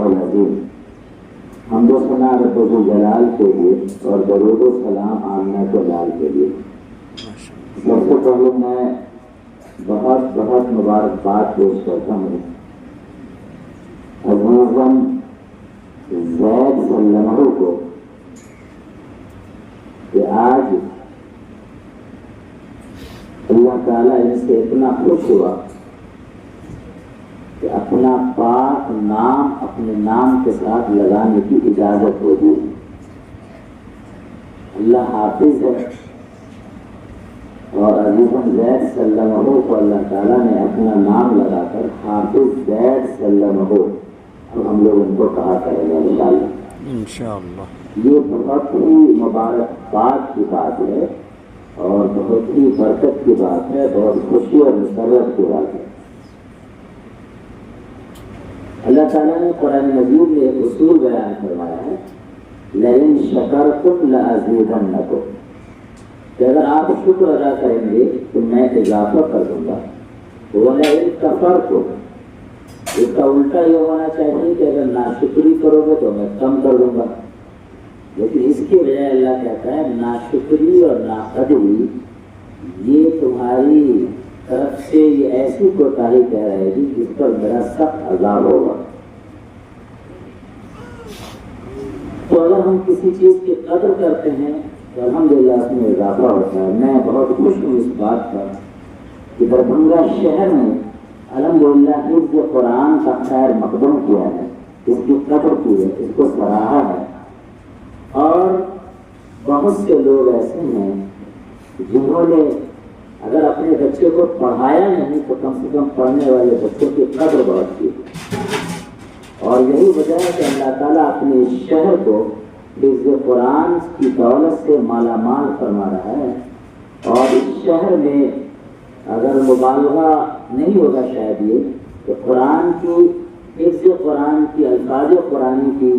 اللہ العظیم۔ حمد و ثنا رب ذوالجلال کے لیے اور درود و سلام آمنہ کے لال کے لیے۔ سب سے پہلے میں بہت بہت مبارکباد پیش کرتا ہوں عزیزم زید سلمہ کو کہ آج اللہ تعالیٰ ان سے اتنا خوش ہوا کہ اپنا پاک نام اپنے نام کے ساتھ لگانے کی اجازت ہو دی۔ اللہ حافظ ہے اور عزیزم زید سلمہ کو اللہ تعالیٰ نے اپنا نام لگا کر حافظ زید سلمہ اب ہم لوگ ان کو کہا کریں گے انشاءاللہ۔ یہ بہت ہی مبارکباد کی بات ہے اور بہت ہی برکت کی بات ہے، بہت خوشی اور مسرت کی بات ہے۔ اللہ تعالیٰ نے قرآن مجید میں ایک اصول بیان فرمایا ہے، لئن شکرتم لأزیدنکم، کہ اگر آپ شکر ادا کریں گے تو میں اضافہ کر دوں گا۔ وَلَئِن کَفَرتم، اس کا الٹا یہ ہونا چاہیے کہ اگر ناشکری کرو گے تو میں کم کر دوں گا، لیکن اس کی بجائے اللہ کہتا ہے ناشکری اور ناقدری یہ تمہاری طرف سے یہ ایسی کوتاہی کہہ رہے گی جس پر میرا سخت عذاب ہوگا۔ تو اگر ہم کسی چیز کی قدر کرتے ہیں تو الحمدللہ اس میں اضافہ ہوتا ہے۔ میں بہت خوش ہوں اس بات پر کہ دربھنگہ شہر میں الحمدللہ حفظ قرآن کا خیر مقدم کیا ہے، اس کی قدر کی ہے، اس کو سراہا ہے، اور بہت سے لوگ ایسے ہیں جنہوں نے اگر اپنے بچے کو پڑھایا نہیں تو کم سے کم پڑھنے والے بچوں کی قدر بہت کی، اور یہی وجہ ہے کہ اللہ تعالیٰ اپنے اس شہر کو حفظ قرآن کی دولت سے مالا مال فرما رہا ہے۔ اور اس شہر میں اگر مبالغہ نہیں ہوگا شاید یہ کہ قرآن کی حفظ قرآن کی الفاظ قرآنی کی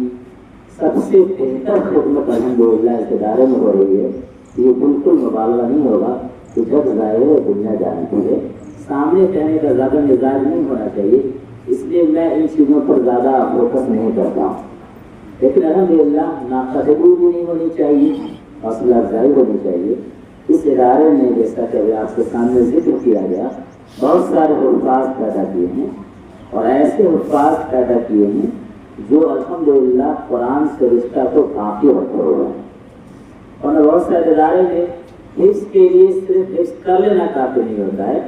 سب سے بہتر خدمت الحمدللہ اس ادارے میں ہو رہی ہے۔ یہ بالکل مبالغہ نہیں ہوگا کہ جب ظاہر ہے دنیا جانتی ہے، سامنے کہنے کا زیادہ مزاج نہیں ہونا چاہیے، اس لیے میں ان چیزوں پر زیادہ فوکس نہیں کرتا ہوں۔ لیکن الحمدللہ ناقدری بھی نہیں ہونی چاہیے، حوصلہ افزائی ہونی چاہیے۔ اس ادارے میں جیسا کہ آپ کے سامنے ذکر کیا گیا بہت سارے حفاظ پیدا کیے ہیں، اور ایسے حفاظ پیدا کیے ہیں جو الحمدللہ قرآن سے رشتہ کو کافی رکھے ہوئے ہیں۔ اور بہت سارے ادارے میں حفظ کے لیے صرف حفظ کر لینا کافی نہیں ہوتا ہے،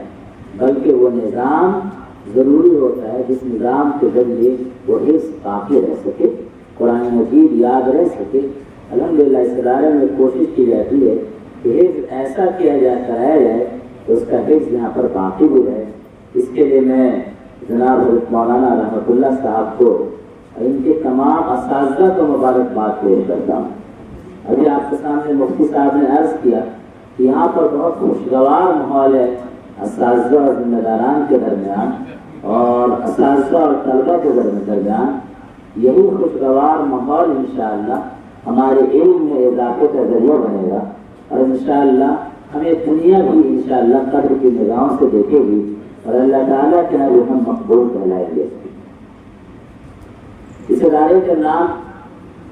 بلکہ وہ نظام ضروری ہوتا ہے جس نظام کے ذریعے وہ حفظ کافی رہ سکے، قرآن مجید یاد رہ سکے۔ الحمدللہ اس ادارے میں کوشش کی جاتی ہے کہ حفظ ایسا کیا جائے کرایا جائے تو اس کا حفظ یہاں پر باقی بھی رہے۔ اس کے لیے میں جناب مولانا رحمۃ اللہ صاحب کو ان کے تمام اساتذہ کو مبارکباد پیش کرتا ہوں۔ ابھی آپ کے سامنے مفتی صاحب نے عرض کیا کہ یہاں پر بہت خوشگوار ماحول ہے اساتذہ اور ذمہ داران کے درمیان اور اساتذہ اور طلبہ کے درمیان۔ یہی خوشگوار ماحول انشاءاللہ ہمارے علم میں اضافے کا ذریعہ بنے گا، اور انشاءاللہ ہمیں دنیا بھی انشاءاللہ قدر کی نگاہوں سے دیکھے گی، اور اللہ تعالیٰ کے ہاں ہم مقبول کہلائیں گے۔ اس ادارے کا نام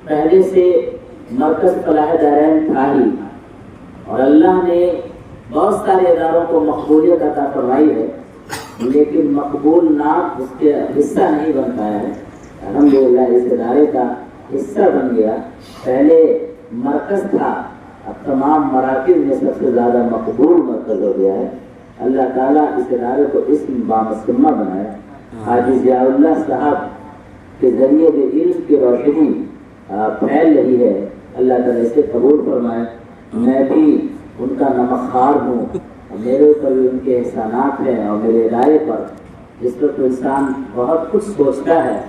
پہلے سے مرکز فلاح دارین تھا ہی، اور اللہ نے بہت سارے اداروں کو مقبولیت عطا فرمائی ہے، لیکن مقبول نام اس کے حصہ نہیں بن پایا ہے۔ الحمدللہ اس ادارے کا حصہ بن گیا۔ پہلے مرکز تھا، اب تمام مراکز میں سب سے زیادہ مقبول مرکز ہو گیا ہے۔ اللہ تعالیٰ اس ادارے کو اسم بامسمہ بنایا۔ حاجی ضیاء اللہ صاحب کے ذریعے جو علم کی روشنی پھیل رہی ہے، اللہ تعالیٰ اسے قبول فرمائے۔ میں بھی ان کا نمکخوار ہوں، میرے اوپر بھی ان کے احسانات ہیں، اور میرے ادارے پر جس پر تو انسان بہت کچھ سوچتا ہے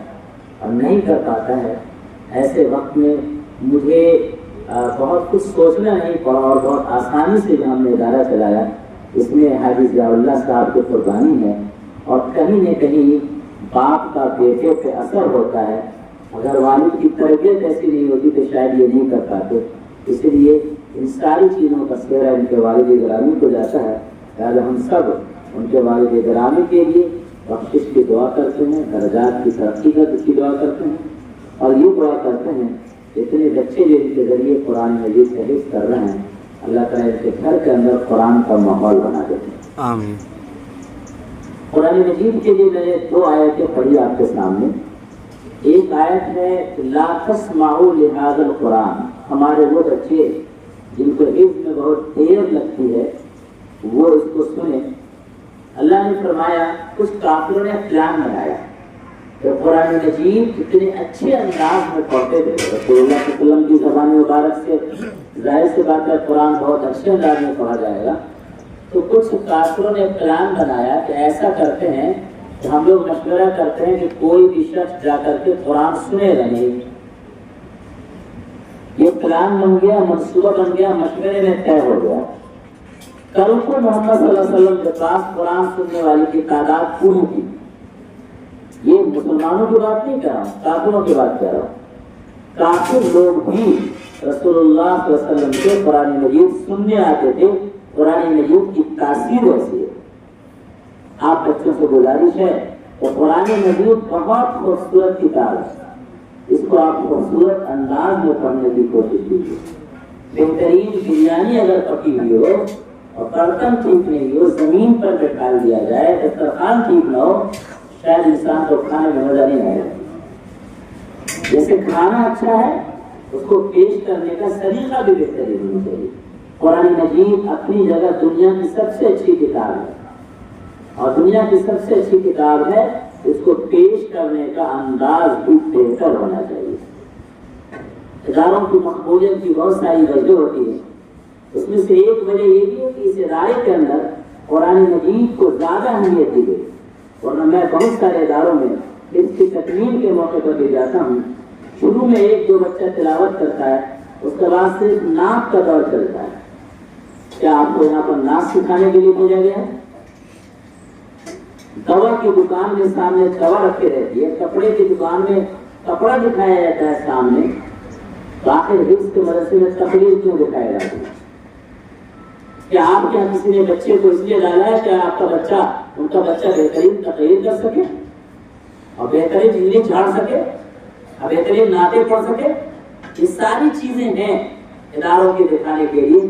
اور نہیں کر پاتا ہے، ایسے وقت میں مجھے بہت کچھ سوچنا نہیں پڑا، اور بہت آسانی سے جو ہم نے ادارہ چلایا اس میں حاجی ضیاء اللہ صاحب کی قربانی ہے۔ اور کہیں نہ کہیں باپ کا بیٹے پہ اثر ہوتا ہے، اگر والد کی تربیت ایسی نہیں ہوتی تو شاید یہ نہیں کر پاتے۔ اس لیے ان ساری چیزوں کا سہرا ان کے والد گرامی کو جاتا ہے، لہٰذا ہم سب ان کے والد گرامی کے لیے بخشش کی دعا کرتے ہیں، درجات کی ترقی کی دعا کرتے ہیں۔ اور یہ دعا کرتے ہیں اتنے بچے جو ان کے ذریعے قرآن مجید کا حفظ کر رہے ہیں اللہ تعالیٰ ان کے گھر کے اندر قرآن کا ماحول بنا دیتے ہیں. آمین. قرآن مجید کے لیے میں نے 2 آیتیں پڑھی آپ کے سامنے. ایک آیت ہے لا تسمعوا لهذا القرآن. ہمارے وہ بچے جن کو حفظ میں بہت دیر لگتی ہے وہ اس کو سنیں. اللہ نے فرمایا کچھ کافروں نے پلان بنایا تو قرآن مجید اتنے اچھے انداز میں پڑھتے تھے. رسول اللہ صلی اللہ علیہ وسلم کی زبان مبارک سے ظاہر سی بات ہے قرآن بہت اچھے انداز میں پڑھا جائے گا. تو کچھ کافروں نے پلان بنایا کہ ایسا کرتے ہیں کہ ہم لوگ مشورہ کرتے ہیں کہ کوئی بھی شخص جا کر کے قرآن سنے گا نہیں. یہ پلان بن گیا، منصوبہ بن گیا، مشورے میں طے ہو گیا. کل کو محمد صلی اللہ علیہ وسلم کے پاس قرآن سننے والی کی تعداد پوری تھی. یہ مسلمانوں کی بات نہیں کر رہا ہوں، کافروں کی بات کر رہا ہوں. کافر لوگ بھی رسول اللہ صلی اللہ علیہ وسلم سے قرآن مجید سننے آتے تھے. قرآن مجید کی تاثیر ایسی ہے. آپ بچوں سے گزارش ہے کہ قرآن مجید بہت خوبصورت کتاب ہے. اس کو آپ خوبصورت انداز میں پڑھنے کی کوشش کیجیے. بہترین بریانی اگر پکی ہوئی ہو اور برتن ٹھیک نہیں ہو، زمین پر بٹھا دیا جائے، دسترخوان ٹھیک نہ ہو، شاید انسان کو کھانے میں مزہ نہیں آئے گا. جیسے کھانا اچھا ہے اس کو پیش کرنے کا طریقہ بھی بہترین ہونا چاہیے. قرآن مجید اپنی جگہ دنیا کی سب سے اچھی کتاب ہے اور دنیا کی سب سے اچھی کتاب ہے. اس کو پیش کرنے کا انداز بھی بہتر ہونا چاہیے. اداروں کی مقبولیت کی بہت ساری وجہ ہوتی ہے. اس میں سے ایک وجہ یہ بھی ہے کہ اس ادارے کے اندر قرآن مجید کو زیادہ اہمیت دی گئی. ورنہ میں بہت سارے اداروں میں اس کی تکمیل کے موقع پر بھی جاتا ہوں. شروع میں 1-2 بچہ تلاوت کرتا ہے، اس کے بعد صرف نعت کا دور چلتا ہے. کیا آپ کو یہاں پر نعت سکھانے کے لیے بھیجا گیا ہے؟ دوا کی دکان میں سامنے دوا رکھے رہتی ہے، کپڑے کی دکان میں کپڑا دکھایا جاتا ہے سامنے. باقی حفظ کے مدرسے میں تقریر کیوں دکھایا جاتا ہے؟ کیا آپ کے یہاں کسی نے بچے کو اس لیے ڈالا ہے کہ آپ کا بچہ، ان کا بچہ بہترین تقریر کر سکے اور بہترین انگلش جھاڑ سکے اور بہترین نعتیں پڑھ سکے؟ یہ ساری چیزیں ہیں اداروں کے دکھانے کے لیے،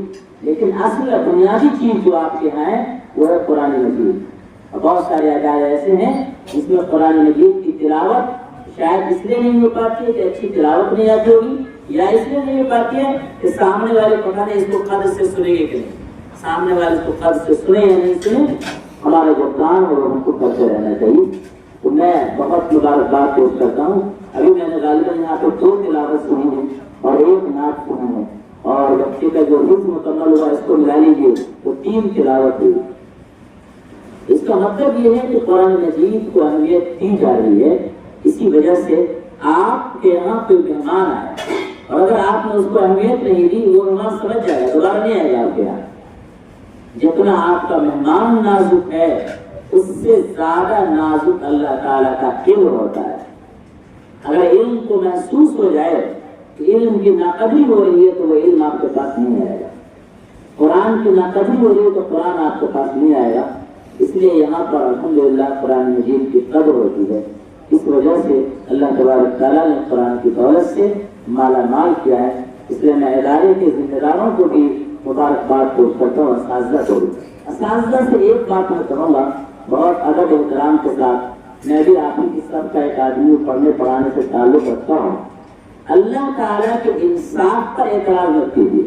لیکن اصل بنیادی چیز جو آپ کے یہاں ہے وہ ہے قرآن مجید. اور بہت سارے ادارے ایسے ہیں جس میں قرآن مجید کی تلاوت شاید اس لیے نہیں ہو پاتی ہے کہ اچھی تلاوت نہیں آتی ہوگی، یا اس لیے نہیں ہو پاتی ہے کہ سامنے والے پتہ نہیں اس کو قدر سے سنیں گے کہ نہیں. سامنے والے اس کو قدر سے سنیں یا نہیں سنیں، ہمارا جو کام ہے وہ ہم کو کرتے رہنا چاہیے. تو میں بہت مبارکباد پیش کرتا ہوں. ابھی میں نے غالباً یہاں پہ 2 تلاوت سنی ہے اور 1 نعت سنی ہے، اور بچے کا جو حفظ مکمل ہوا اس کو ملا لیجیے تو 3 تلاوت ہوئی. اس کا مطلب یہ ہے کہ قرآن مجید کو اہمیت دی جا رہی ہے. اسی وجہ سے آپ کے یہاں کوئی مہمان آئے اور اگر آپ نے اس کو اہمیت نہیں دی وہ مہمان سمجھ جائے گا، دوبارہ نہیں آئے گا آپ کے یہاں. جتنا آپ کا مہمان نازک ہے اس سے زیادہ نازک اللہ تعالیٰ کا علم ہوتا ہے. اگر علم کو محسوس ہو جائے کہ علم کی ناقدری ہو رہی ہے تو وہ علم آپ کے پاس نہیں آئے گا. قرآن کی ناقدری ہو رہی ہے تو قرآن آپ کے پاس نہیں آئے گا. اس لیے یہاں پر الحمدللہ قرآن مجید کی قدر ہوتی ہے. اس وجہ سے اللہ تبارک تعالیٰ نے قرآن کی دولت سے مالا مال کیا ہے. اس لیے میں ادارے کے ذمہ داروں کو بھی مبارکباد پیش کرتا ہوں. اساتذہ کو بھی. اساتذہ سے ایک بات میں کہوں گا بہت ادب احترام کے ساتھ، میں بھی آپ کی سب کا ایک آدمی پڑھنے پڑھانے سے تعلق رکھتا ہوں. اللہ تعالیٰ کے انصاف پر اعتراض مت کیجیے.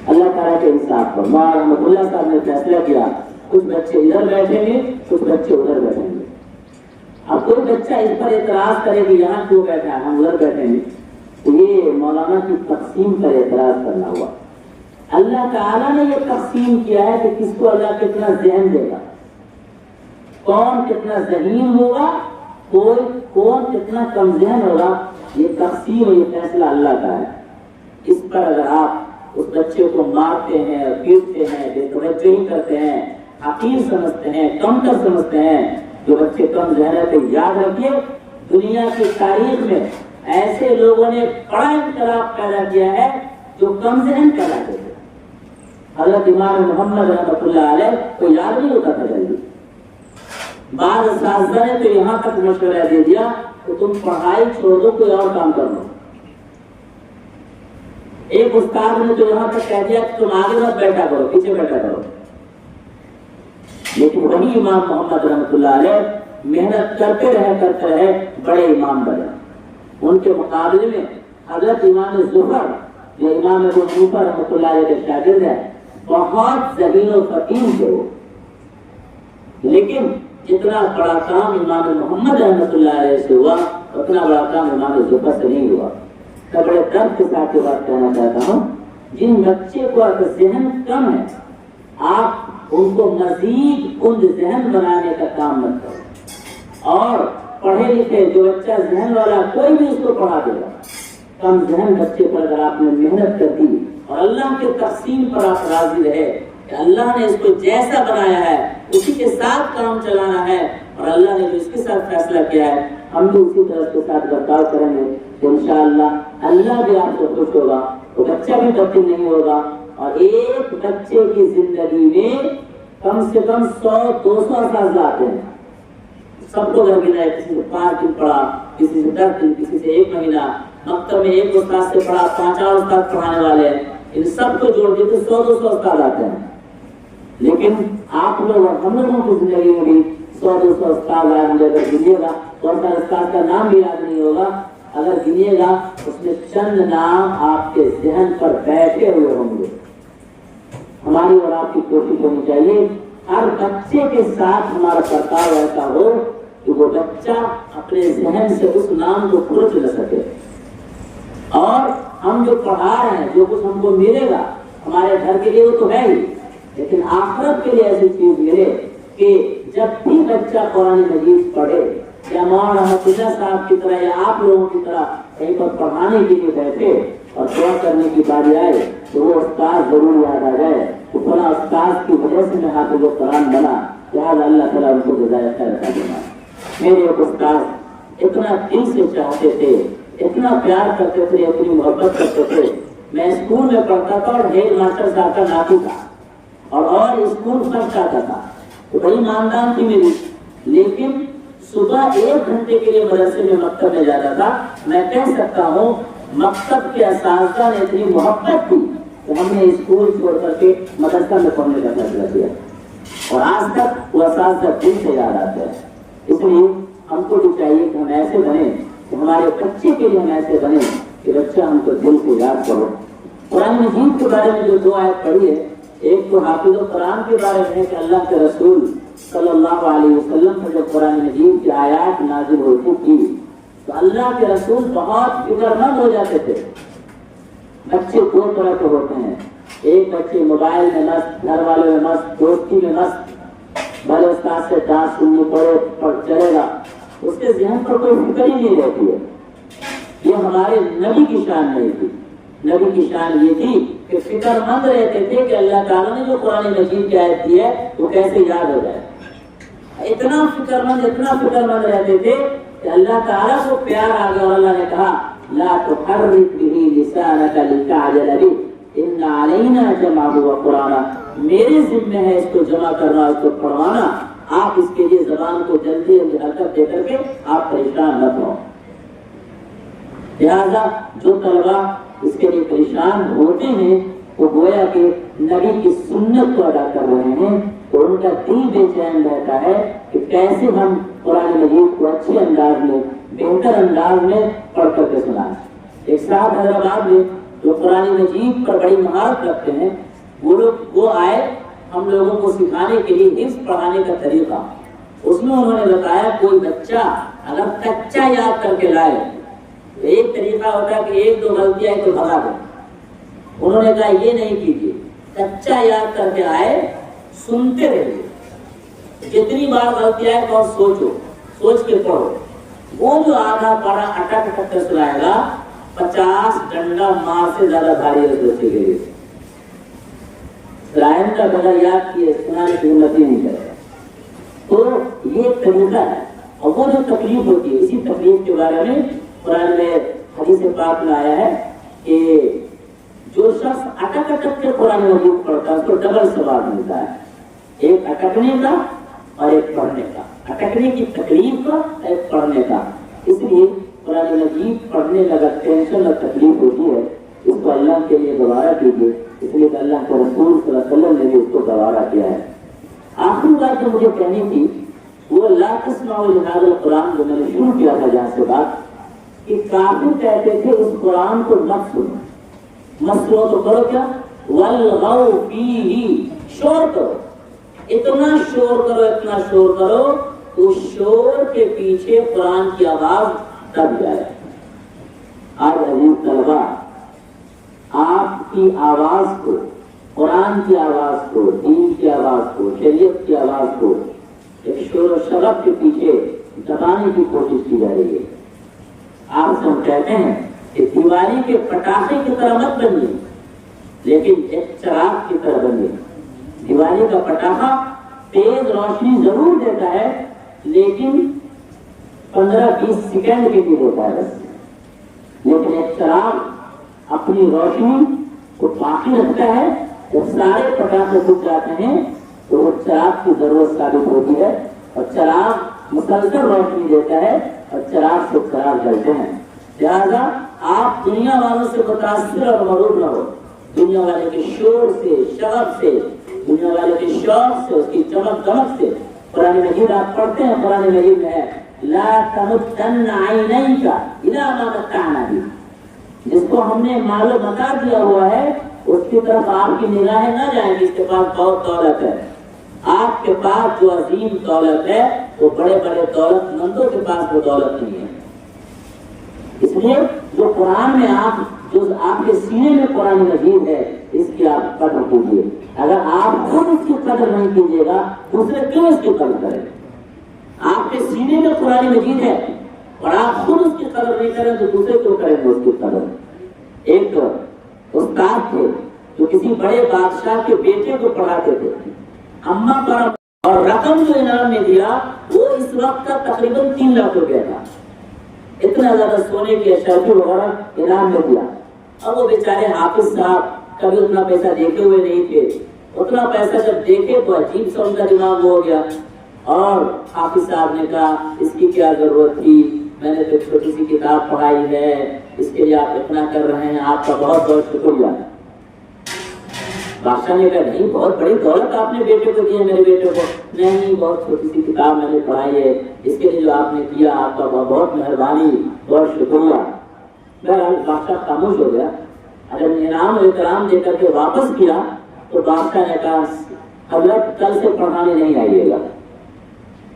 اللہ تعالیٰ کے انصاف پر مولانا رحمۃ اللہ صاحب نے فیصلہ کیا کچھ بچے ادھر بیٹھیں گے کچھ بچے ادھر بیٹھیں گے. اب کوئی بچہ اس پر اعتراض کرے کہ یہاں کیوں بیٹھا ہے ہم ادھر بیٹھیں گے، تو یہ مولانا کی تقسیم پر اعتراض کرنا ہوا. اللہ تعالیٰ نے یہ تقسیم کیا ہے کہ کس کو اللہ کتنا ذہن دے گا، کون کتنا ذہین ہوگا، کون کتنا کم ذہن ہوگا. یہ تقسیم یہ فیصلہ اللہ کا ہے. اس پر اگر آپ اس بچے کو مارتے ہیں، پیٹتے ہیں، بے توجہی کرتے ہیں، حقیر سمجھتے ہیں، کمتر سمجھتے ہیں، جو بچے کم ذہن ہے تو یاد رکھیے دنیا کی تاریخ میں ایسے لوگوں نے بڑا انقلاب پیدا کیا ہے جو کم ذہن کہلاتے تھے. حضرت امام محمد رحمۃ اللہ علیہ کو یاد نہیں ہوتا تھا جلدی. بعض اساتذہ نے تو یہاں تک مشورہ دے دیا تو تم پڑھائی چھوڑ دو، کوئی اور کام کر لو۔ ایک استاد نے تو یہاں تک کہہ دیا کہ تم آگے مت بیٹھا کرو، پیچھے بیٹھا کرو۔ لیکن وہی امام محمد رحمۃ اللہ علیہ محنت کرتے رہے بڑے امام بنے۔ ان کے مقابلے میں حضرت امام زہر جو امام ابو حنیفہ رحمۃ اللہ علیہ کے شاگرد ہیں، بہت ذہین و فقیہ تھے وہ، لیکن جتنا بڑا کام امام محمد رحمۃ اللہ علیہ سے ہوا اتنا بڑا کام امام زہر سے نہیں ہوا۔ میں بڑے درد کے ساتھ یہ بات کہنا چاہتا ہوں، جن بچے کو ذہن کم ہے آپ ان کو مزید کند ذہن بنانے کا کام مت کرو، اور پڑھے لکھے جو بچہ ذہن والا کوئی بھی اس کو پڑھا دے گا۔ کم ذہن بچے پر اگر آپ نے محنت کر دی اور اللہ کے تقسیم پر آپ راضی رہے کہ اللہ نے اس کو جیسا بنایا ہے اسی کے ساتھ کام چلانا ہے، اور اللہ نے جو اس کے ساتھ فیصلہ کیا ہے ہم بھی اسی طرح اس کے ساتھ برتاؤ کریں گے تو انشاءاللہ اللہ بھی آپ سے خوش ہوگا، وہ بچہ بھی بدل نہیں ہوگا۔ اور ایک بچے کی زندگی میں کم سے کم 100-200 اساتذہ آتے ہیں، سب کو گھر گنا ہے، کسی سے 5 دن پڑھا، کسی سے 10 دن، کسی سے 1 مہینہ، مکتب میں ایک استاد سے پڑھا، 5-4 استاد پڑھانے والے ہیں، ان سب کو جوڑ دیتے 100-200 استاد آتے ہیں۔ لیکن آپ لوگ اور ہم لوگوں کی زندگی میں بھی 100-200 استاد آئے ہوں گے، اگر گنیے گا تو استاد کا نام بھی یاد نہیں ہوگا، اگر گنیے گا اس میں چند نام آپ کے ذہن پر بیٹھے ہوئے ہوں گے۔ ہماری اور آپ کی کوشش ہونی چاہیے ہر بچے کے ساتھ ہمارا برتاؤ ایسا ہو کہ وہ بچہ اپنے ذہن سے اس نام کو کھرچ نہ سکے، اور ہم جو پڑھا رہے ہیں جو کچھ ہم کو ملے گا ہمارے گھر کے لیے وہ تو ہے ہی، لیکن آخرت کے لیے ایسی چیز ملے کہ جب بھی بچہ قرآن مجید پڑھے یا مولانا رحمۃ اللہ صاحب کی طرح یا آپ لوگوں کی طرح کہیں پر پڑھانے کے لیے بیٹھے اور دعا کرنے کی باری آئے تو وہ استاد ضرور یاد آ جائے کہ فلاں استاد کی وجہ سے میں حافظ قرآن بنا، لہٰذا اللہ تعالیٰ ان کو جزائے خیر عطا فرمائے۔ میرے ایک استاد اتنا دل سے چاہتے تھے، اتنا پیار کرتے تھے، اتنی محبت کرتے تھے۔ میں اسکول میں پڑھتا تھا اور ہیڈ ماسٹر صاحب کا ناتی تھا اور اسکول فرسٹ آتا تھا، تو بڑی ماندان تھی میری، لیکن صبح 1 گھنٹے کے لیے مدرسے میں مکتب میں جاتا تھا۔ میں کہہ سکتا ہوں مکتب کے اساتذہ نے اتنی محبت کی کہ ہم نے اسکول چھوڑ کر کے مدرسہ میں پڑھنے کا فیصلہ کیا، اور آج تک وہ اساتذہ دل سے یاد آتے ہیں۔ اس لیے ہم کو بھی چاہیے کہ ہم ایسے بنیں کہ ہمارے بچے کے لیے ہم ایسے بنیں کہ بچہ ہم کو دل سے یاد کرو۔ قرآن مجید کے بارے میں جو 2 آیت پڑھی ہے، ایک تو حافظ قرآن کے بارے میں ہے کہ اللہ کے رسول صلی اللہ علیہ وسلم پر جب قرآن مجید کی آیات نازل ہوتی تھی تو اللہ کے رسول بہت فکر مند ہو جاتے تھے۔ بچے 2 طرح کے ہوتے ہیں، ایک بچے موبائل میں مست، گھر والوں میں مست، دوستی میں مست، بھلے استاد سے ڈانٹ سننی پڑے چلے گا، اس کے ذہن پر کوئی فکر ہی نہیں رہتی ہے۔ یہ ہمارے نبی کی شان نہیں تھی، نبی کی شان یہ تھی کہ فکر مند رہتے تھے کہ اللہ تعالیٰ نے جو قرآن مجید کی آیت دی ہے وہ کیسے یاد ہو جائے۔ اتنا فکر مند رہتے تھے کہ اللہ تعالیٰ کو پیار آ گیا اور اللہ نے کہا لا تحرک به لسانك لتعجل به ان علینا جمعه وقرآنہ، میرے ذمہ ہے اس کو جمع کرنا، اس کو پڑھوانا، آپ اس کے لیے زبان کو جلدی حرکت دے کر کے آپ پریشان نہ ہو۔ لہذا جو طلبا اس کے لیے پریشان ہوتے ہیں وہ گویا کہ نبی کی سنت کو ادا کر رہے ہیں، تو ان کا دل بے چین رہتا ہے کہ کیسے ہم قرآن مجید کو اچھے انداز میں، بہتر انداز میں پڑھ کر کے سنائیں۔ ایک صاحب حیدرآباد میں جو قرآن مجید پر بڑی مہارت رکھتے ہیں، وہ آئے ہم لوگوں کو سکھانے کے لیے حفظ پڑھانے کا طریقہ۔ اس میں انہوں نے بتایا کوئی بچہ اگر کچا یاد کر کے لائے، ایک طریقہ ہوتا ہے کہ 1-2 غلطیاں تو بھگا دیں، انہوں نے کہا یہ نہیں کیجیے، کچا یاد کر کے آئے، سنتے رہیے، جتنی بار غلطی آئے تو سوچو، سوچ کے پڑھو۔ وہ جو آدھا پڑھا اٹک کر سنائے گا 50 ڈنڈا مار سے زیادہ بھاری ہے اس بچے کے لیے۔ رائن کا بغیر یاد کیے سنانے کی ہمت ہی نہیں کرے گا۔ تو یہ ایک طریقہ ہے، اور وہ جو تکلیف ہوتی ہے، اسی تکلیف کے بارے میں قرآن میں حدیث پاک میں آیا ہے کہ جو شخص اٹک کے قرآن مجید پڑھتا ہے اس کو ڈبل ثواب ملتا ہے، ایک اٹکنے کا اور ایک پڑھنے کا، اٹکنے کی تکلیف کا، ایک پڑھنے کا۔ اس لیے قرآن مجید پڑھنے لگا ٹینشن اور تکلیف ہوتی ہے، اس کو اللہ کے لیے گوارا کیجیے، اس لیے کہ اللہ کے رسول صلی اللہ علیہ وسلم نے بھی اس کو گوارا کیا ہے۔ آخری بات جو مجھے کہنی تھی وہ لا تسمعوا لهذا القرآن، جو میں نے شروع کیا تھا جہاں سے بات، کہ کافر کہتے تھے اس قرآن کو مت سنو، مت سنو تو کرو کیا، والغوا فیہ، شور کرو، اتنا شور کرو، اتنا شور کرو، اس شور کے پیچھے قرآن کی آواز دب جائے۔ آج عزیز طلبہ، آپ کی آواز کو، قرآن کی آواز کو، دین کی آواز کو، شریعت کی آواز کو ایک شور و شرف کے پیچھے دبانے کی کوشش کی جا رہی ہے۔ آپ سے ہم کہتے ہیں کہ دیوالی کے پٹاخے کی طرح مت بنیے، لیکن ایک چراغ کی طرح بنیے۔ دیوالی کا پٹاخہ تیز روشنی ضرور دیتا ہے، لیکن 15-20 سیکنڈ کے لیے دیتا ہے بس، لیکن ایک چراغ اپنی روشنی کو باقی رکھتا ہے۔ جب سارے پٹاخے بج جاتے ہیں تو وہ چراغ کی ضرورت ثابت ہوتی ہے، اور چراغ مسلسل روشنی دیتا ہے، اور چراغ سے چراغ جلتے ہیں۔ لہذا آپ دنیا والوں سے متاثر اور مرعوب نہ ہو، دنیا والے کے شور سے، شغف سے، دنیا والے کے شوق سے، اس کی چمک دمک سے۔ قرآن مجید آپ پڑھتے ہیں، قرآن مجید میں ہے لا تمدن عینیک الی ما متعنا بہ، جس کو ہم نے مال و متاع دیا ہوا ہے اس کی طرف آپ کی نگاہیں نہ جائیں گی۔ اس کے پاس بہت دولت ہے، آپ کے پاس جو عظیم دولت ہے وہ بڑے بڑے دولت مندوں کے پاس وہ دولت نہیں ہے۔ اس لیے جو قرآن میں جو آپ کے سینے میں قرآن مجید ہے، اس کی آپ قدر کیجیے۔ اگر آپ خود اس کی قدر نہیں کیجیے گا، دوسرے کیوں اس کی قدر کریں؟ آپ کے سینے میں قرآن مجید ہے اور آپ خود اس کی قدر نہیں کریں تو دوسرے کیوں کریں گے اس کی قدر؟ ایک استاد تھے جو کسی بڑے بادشاہ کے بیٹے کو پڑھاتے تھے، اما پر، اور رقم جو انعام نے دیا وہ اس وقت کا تقریباً 3 لاکھ روپیہ تھا۔ اتنا زیادہ سونے کی اشیاء وغیرہ انعام میں دیا۔ اب وہ بیچارے حافظ صاحب کبھی اتنا پیسہ دیکھے ہوئے نہیں تھے، اتنا پیسہ جب دیکھے تو عجیب سا ان کا دماغ ہو گیا، اور حافظ صاحب نے کہا اس کی کیا ضرورت تھی، میں نے تو چھوٹی سی کتاب پڑھائی ہے، اس کے لیے آپ اتنا کر رہے ہیں، آپ کا بہت بہت شکریہ۔ بادشاہ نے کہا نہیں، بہت بڑی دولت آپ نے بیٹے کو دی ہے، میرے بیٹے کو نہیں، بہت چھوٹی سی کتاب میں نے پڑھائی ہے، اس کے لیے جو آپ نے کیا آپ کا بہت مہربانی، بہت شکریہ۔ بہرحال بادشاہ خاموش ہو گیا۔ اگر انعام و اکرام دے کر کے واپس کیا تو بادشاہ نے کہا حضرت کل سے پڑھانے نہیں آئیے گا۔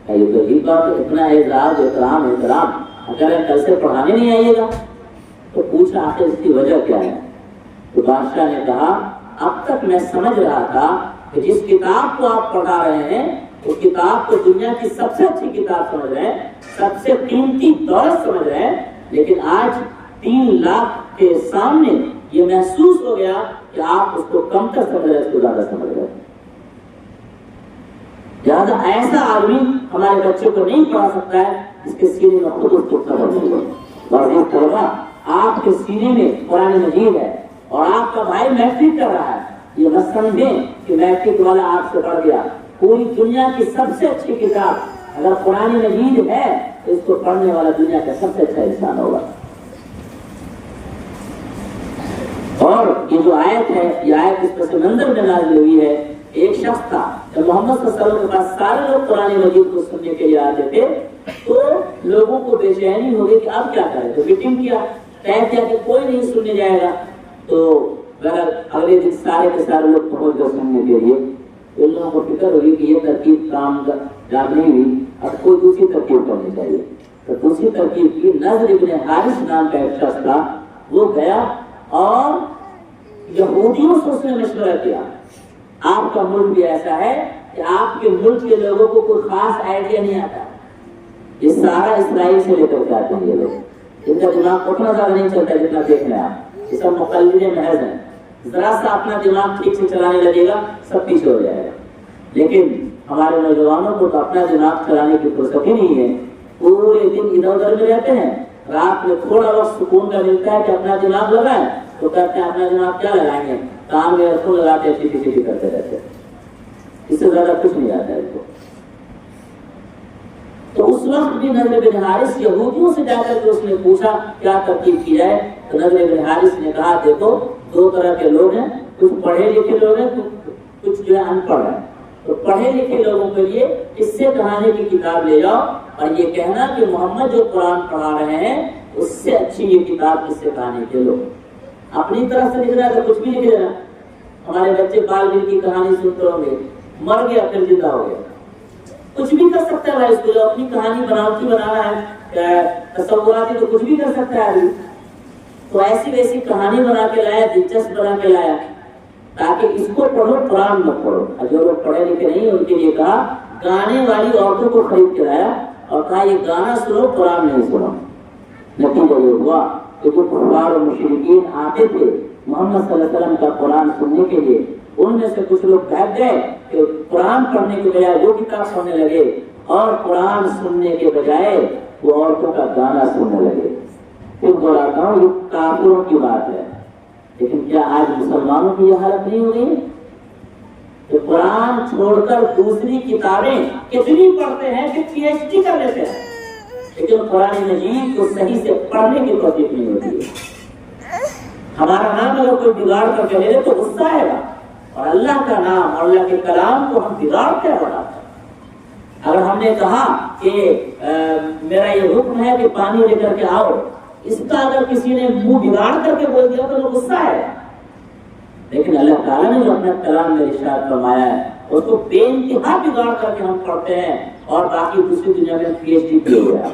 یہ تو عجیب بات ہے، اتنا اعزاز اکرام، اگر کل سے پڑھانے نہیں آئیے گا تو پوچھا آخر اس کی وجہ کیا ہے؟ تو بادشاہ نے کہا اب تک میں سمجھ رہا تھا کہ جس کتاب کو آپ پڑھا رہے ہیں وہ کتاب کو دنیا کی سب سے اچھی کتاب سمجھ رہے ہیں، سب سے قیمتی دولت سمجھ رہے ہیں، لیکن آج 3 لاکھ کے سامنے یہ محسوس ہو گیا کہ آپ اس کو کم تر سمجھ رہے ہیں، اس کو زیادہ سمجھ رہے ہیں۔ لہٰذا ایسا آدمی ہمارے بچے کو نہیں پڑھا سکتا ہے جس کے سینے میں خود اس کو قدر نہیں ہے۔ اور یہ طلبہ آپ کے سینے میں قرآن مجید ہے اور آپ کا بھائی میٹرک کر رہا ہے، یہ نہ سمجھیں کہ میٹرک والا آپ سے پڑھ گیا۔ پوری دنیا کی سب سے اچھی کتاب اگر قرآن مجید ہے تو اس کو پڑھنے والا دنیا کا سب سے اچھا انسان ہوگا۔ اور یہ جو آیت ہے، یہ آیت اس پس منظر میں نازل ہوئی ہے۔ ایک شخص تھا، جب محمد صلی اللہ علیہ وسلم کے پاس سارے لوگ قرآن مجید کو سننے کے لیے آتے تھے تو لوگوں کو بے چینی ہو گئی کہ اب کیا کریں، تو میٹنگ کیا، طے کیا کہ کوئی نہیں سننے جائے گا۔ تو اگلے دن سارے کے سارے لوگ پہنچ گئے سننے کے لیے۔ ان لوگوں کو فکر ہوئی کہ یہ ترکیب کام نہیں ہوئی، اب کوئی دوسری ترکیب کرنی چاہیے۔ تو دوسری ترکیب کی نضر ابن حارث نام کا ایک شخص تھا، وہ گیا اور یہودیوں سے اس نے مشورہ کیا۔ آپ کا ملک بھی ایسا ہے کہ آپ کے ملک کے لوگوں کو کوئی خاص آئیڈیا نہیں آتا، یہ سارا اسرائیل سے لے کر کے آتے ہیں یہ لوگ، ان کا دماغ اتنا زیادہ نہیں چلتا جتنا دیکھ رہے ہیں آپ، یہ سب مقلد محض ہیں، ذرا سا اپنا دماغ ٹھیک سے چلانے لگے گا سب پیچھے ہو جائے گا۔ لیکن ہمارے نوجوانوں کو تو اپنا دماغ چلانے کی فرصت ہی نہیں ہے، پورے دن ادھر ادھر میں رہتے ہیں، رات میں تھوڑا وقت سکون کا ملتا ہے کہ اپنا دماغ لگائیں تو کہتے ہیں اپنا دماغ کیا لگائیں گے، کام میں ایئر فون لگاتے ہیں، چیٹی چیٹی کرتے رہتے ہیں، اس سے زیادہ کچھ نہیں آتا ہے اس کو۔ تو اس وقت بھی نضر بن حارث یہودیوں سے جا کر کے اس نے پوچھا کیا ترتیب کی جائے، تو نضر بن حارث نے کہا دیکھو دو طرح کے لوگ ہیں، کچھ پڑھے لکھے لوگ ہیں، کچھ جو ہے ان پڑھ ہیں. تو پڑھے لکھے لوگوں کے لیے قصے کہانی کی کتاب لے جاؤ اور یہ کہنا کہ محمد جو قرآن پڑھا رہے ہیں اس سے اچھی یہ کتاب قصے کہانی کے لو. اپنی طرف سے لکھ رہا ہے تو کچھ بھی لکھ دینا. ہمارے بچے بال بل کی کہانی سنتے ہوں گے، مر گیا پھر زندہ ہو گیا، کچھ بھی کر سکتا ہے بھائی. اس کو جو اپنی کہانی بناوٹی بنانا ہے، تصوراتی تو کچھ بھی کر سکتا ہے ابھی. تو ایسی ویسی کہانی بنا کے لایا، دلچسپ بنا کے لایا تاکہ اس کو پڑھو قرآن مت پڑھو. اور جو لوگ پڑھے لکھے نہیں ان کے لیے کہا گانے والی عورتوں کو خرید کے لایا اور کہا یہ گانا سنو قرآن نہیں سنو. نتیجہ یہ ہوا کہ جو کفار اور مشرکین آتے تھے محمد صلی اللہ علیہ وسلم کا قرآن سننے کے لیے، ان میں سے کچھ لوگ بیٹھ گئے کہ قرآن پڑھنے کے بجائے وہ کتاب پڑھنے لگے اور قرآن سننے کے بجائے وہ عورتوں کا گانا سننے لگے. پھر دوہراتا ہوں یہ کافروں کی بات ہے، لیکن کیا آج مسلمانوں کی یہ حالت نہیں ہو گئی کہ قرآن چھوڑ کر دوسری کتابیں کتنی پڑھتے ہیں کہ پی ایچ ڈی کر لیتے ہیں، لیکن قرآن مجید کو صحیح سے پڑھنے کی توفیق نہیں ہوتی ہے. ہمارا نام اگر کوئی بگاڑ کر کے لے لے تو غصہ آئے گا، اور اللہ کا نام اور اللہ کے کلام کو ہم بگاڑ کیا بناتے ہیں. اگر ہم نے کہا کہ میرا یہ حکم ہے کہ پانی لے کر کے آؤ، اس کا اگر کسی نے منہ بگاڑ کر کے بول دیا تو غصہ ہے. لیکن اللہ تعالیٰ نے جو اپنا کلام میں ارشاد فرمایا ہے اس کو بے انتہا بگاڑ کر کے ہم پڑھتے ہیں اور باقی دوسری دنیا میں پی ایچ ڈی کیے ہوئے ہیں.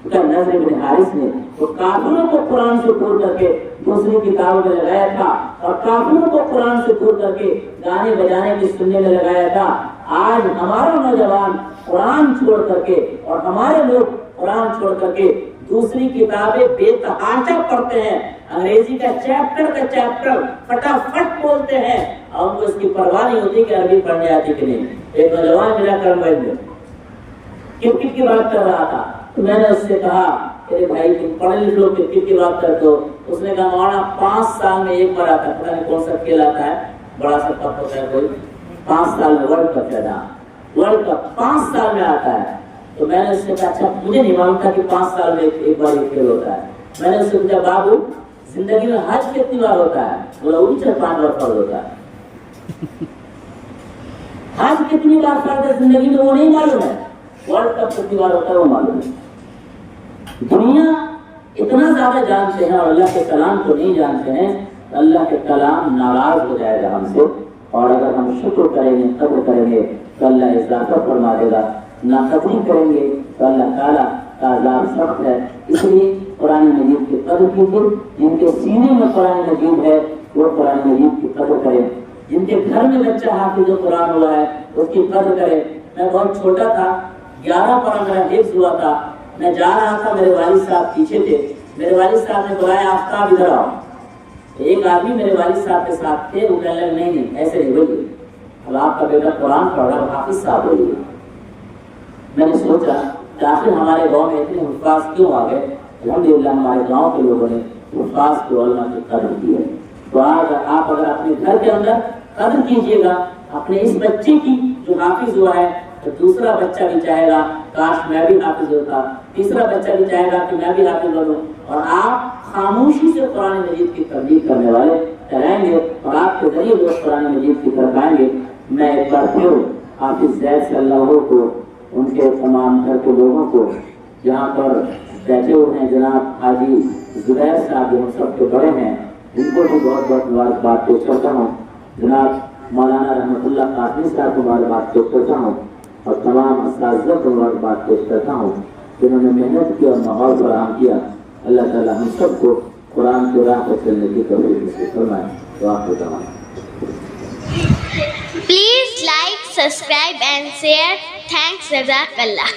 نضر بن حارث نے تو کافروں کو قرآن سے دور کر کے دوسری کتابوں میں لگایا تھا اور کافروں کو قرآن سے دور کر کے گانے بجانے کی سننے میں لگایا تھا. آج ہمارا نوجوان قرآن چھوڑ کر کے اور ہمارے لوگ قرآن چھوڑ کر کے دوسری کتابیں بے تحاشا پڑھتے ہیں. انگریزی کا چیپٹر فٹافٹ بولتے ہیں اور ان کو اس کی پرواہ نہیں ہوتی کہ عربی پڑھنے آتی کہ نہیں. ایک نوجوان میرا کرموائل میں کرکٹ کی بات کر رہا تھا تو میں نے اس سے کہا کہ بھائی تم پڑھے لکھے لوگ کرکٹ کی بات کرتے ہو. اس نے کہا مولانا 5 سال میں ایک بار آتا ہے، پتہ نہیں کون سا کھیل آتا ہے، بڑا سا کپ ہوتا ہے کوئی، 5 سال میں ورلڈ کپ ہے نا، ورلڈ کپ 5 سال میں آتا ہے. تو میں نے اس سے کہا اچھا مجھے نہیں معلوم تھا کہ 5 سال میں ایک بار یہ کھیل ہوتا ہے. میں نے اس سے پوچھا بابو زندگی میں حج کتنی بار ہوتا ہے؟ بولا 5 بار فرض ہوتا ہے. حج کتنی بار فرض ہے زندگی میں وہ نہیں معلوم ہے، ورلڈ کپ کتنی بار ہوتا ہے وہ معلوم ہے. دنیا اتنا زیادہ جانتے ہیں اور اللہ کے کلام کو نہیں جانتے ہیں، اللہ کے کلام ناراض ہو جائے گا ہم سے. اور اگر ہم شکر کریں گے، قدر کریں گے تو اللہ اضافہ فرما دے گا، ناقدری کریں گے تو اللہ تعالیٰ کا عذاب سخت ہے. اس لیے قرآن مجید کی قدر کیجیے. جن کے سینے میں قرآن مجید ہے وہ قرآن مجید کی قدر کریں. جن کے گھر میں بچہ حافظ قرآن ہوا ہے اس کی قدر کریں. میں بہت چھوٹا تھا، 11 پارہ میرا حفظ ہوا تھا. میں جا رہا تھا، میرے والد صاحب پیچھے تھے. میرے والد صاحب نے بلایا آفتاب ادھر آؤ. ایک آدمی میرے والد صاحب کے ساتھ تھے، وہ کہنے لگے نہیں ایسے نہیں بولیے، اب آپ کا بیٹا قرآن پڑھ رہا ہے، حافظ صاحب بولیے. میں نے سوچا کہ آخر ہمارے گاؤں میں اتنے حفاظ کیوں آ گئے؟ الحمدللہ ہمارے گاؤں کے لوگوں نے حفاظ کو علماء کی قدر کی ہے. تو آج آپ اگر اپنے گھر کے اندر قدر کیجیے گا اپنے اس بچے کی جو حافظ ہوا ہے، تو دوسرا بچہ بھی چاہے گا کاش میں بھی حافظ ہوتا، تیسرا بچہ بھی چاہے گا کہ میں بھی حافظ بنوں. اور آپ خاموشی سے قرآن مجید کی تبلیغ کرنے والے ٹھہرائیں گے اور آپ کے ذریعے لوگ قرآن مجید کی طرف آئیں گے. میں ایک بار پھر حافظ زید صلی اللہ کو، ان کے تمام گھر کے لوگوں کو، جہاں پر بیٹھے ہوئے ہیں جناب حاجی زبیر صاحب جو ہم سب کے بڑے ہیں، ان کو بھی بہت بہت مبارکباد پیش کرتا ہوں. جناب مولانا رحمۃ اللہ قاسمی صاحب کو مبارکباد پیش کرتا ہوں اور تمام اساتذہ کو مبارکباد پیش کرتا ہوں جنہوں نے محنت کی اور ماحول فراہم کیا. اللہ تعالیٰ ہم سب کو قرآن کی راہ پر چلنے کی توفیق نصیب فرمائے. تو آپ کو تمام Please like, subscribe and share. Thanks, Jazakallah.